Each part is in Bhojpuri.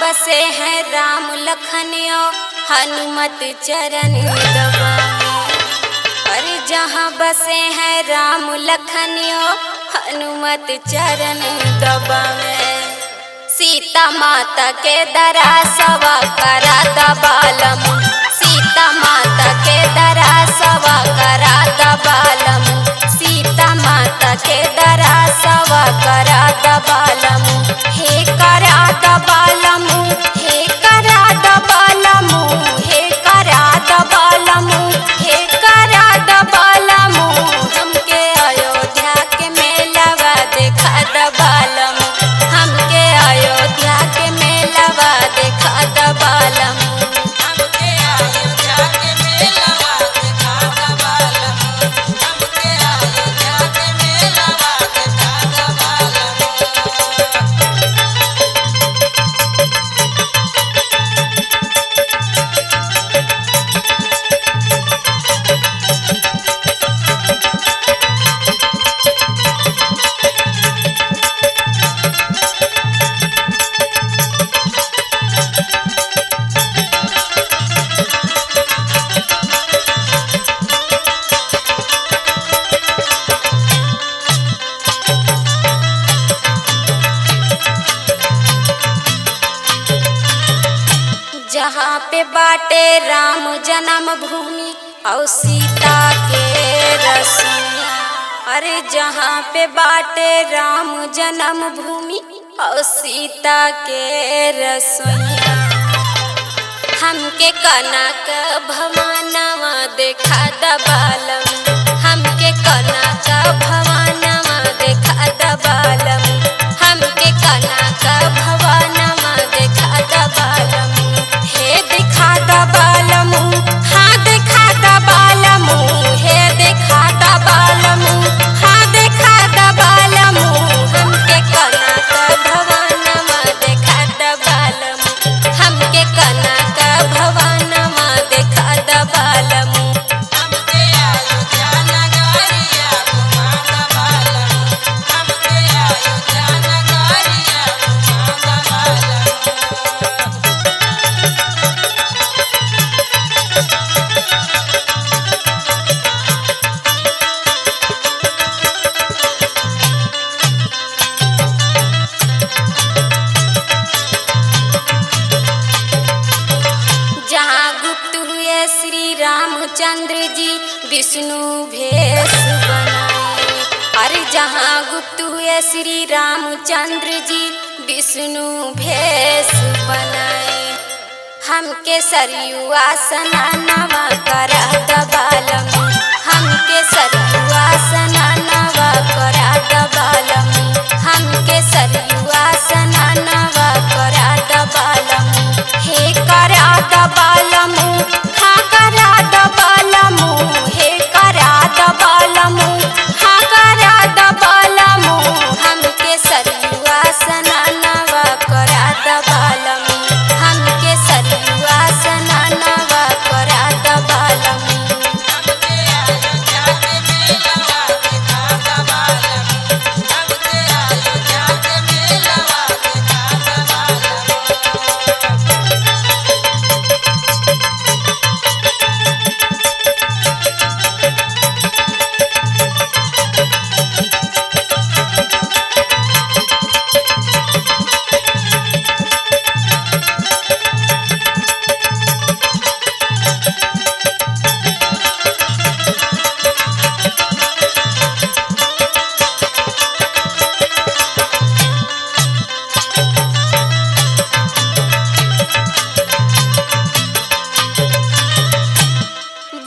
बसे हैं राम लखनियो हनुमत चरण दबाए। अरे जहाँ बसे हैं राम लखनियो हनुमत चरण दबाए। सीता माता के दरा सवा करा दबालम, सीता माता के दरा सवा करा दबालम, सीता माता के दरा सवा करा दबालम। हे करा दबालम, हे करा दबालम, हे करा दबालम, हे करा दबालम। हमके अयोध्या के मेलवा देखा दबालम, हमके अयोध्या के मेलवा देखा दबालम, हमके अयोध्या के मेलवा देखा दबालम, हमके अयोध्या के मेलवा देखा दबालम। जहाँ पे बाटे राम जन्म भूमि और सीता के रसोइया। अरे जहाँ पे बाटे राम जन्म भूमि और सीता के रसोइया। हमके कनक भवानवा देखा दबालम, हमके कनक भवानवा देखा दबालम, हमके कनक भवानवा देखा दबालम। हे देखा दबालम, हाँ देखा दबालम, हे देखा दबालम, हाँ देखा दबालम। हमके कनक भवानवा देखा दबालम, हमके कनक भवानवा देखा दबालम। हमके अयोध्या नगरिया घुमा दबालम, हमके अयोध्या नगरिया घुमा दबालम। जहाँ गुप्त हुए श्री रामचंद्र जी विष्णु भेष बनाए। अरे जहाँ गुप्त हुए श्री रामचंद्र जी विष्णु भेष बनाए। हमके सरयू आसनवा करा दबालम, हमके सरयू आसनवा करा दबालम, हमके सरयू आसनवा करा दबालम। हे करा दबालम, हाँ करा दबालम, हे करा दबालम, हाँ करा दबालम। हमके सरयू आसनवा करा दबालम, हमके सरयू आसनवा करा दबालम। हमके अयोध्या के मेलवा देखा दबालम, हमके अयोध्या के मेलवा देखा दबालम।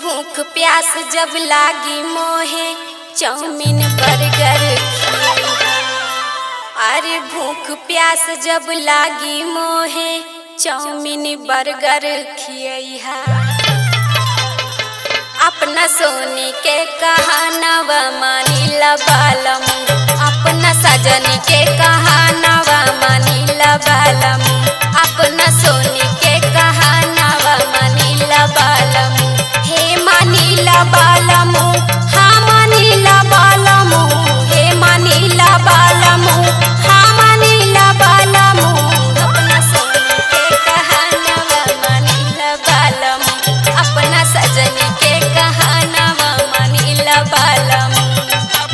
भूख प्यास जब लागी मोहे चाउमीन बर्गर खियैहा। अरे भूख प्यास जब लागी मोहे चाउमीन बर्गर खियैहा। अपना सोनी के कहानवा मानी लबालम, अपना सजनी के कहानवा मानी लबालम, अपना सोनी के कहानवा मानी लबालम। हे मानी लबालम, हाँ मानी लबालम, हे मानी लबालम, हाँ मानी लबालम। अपना सोनी के अब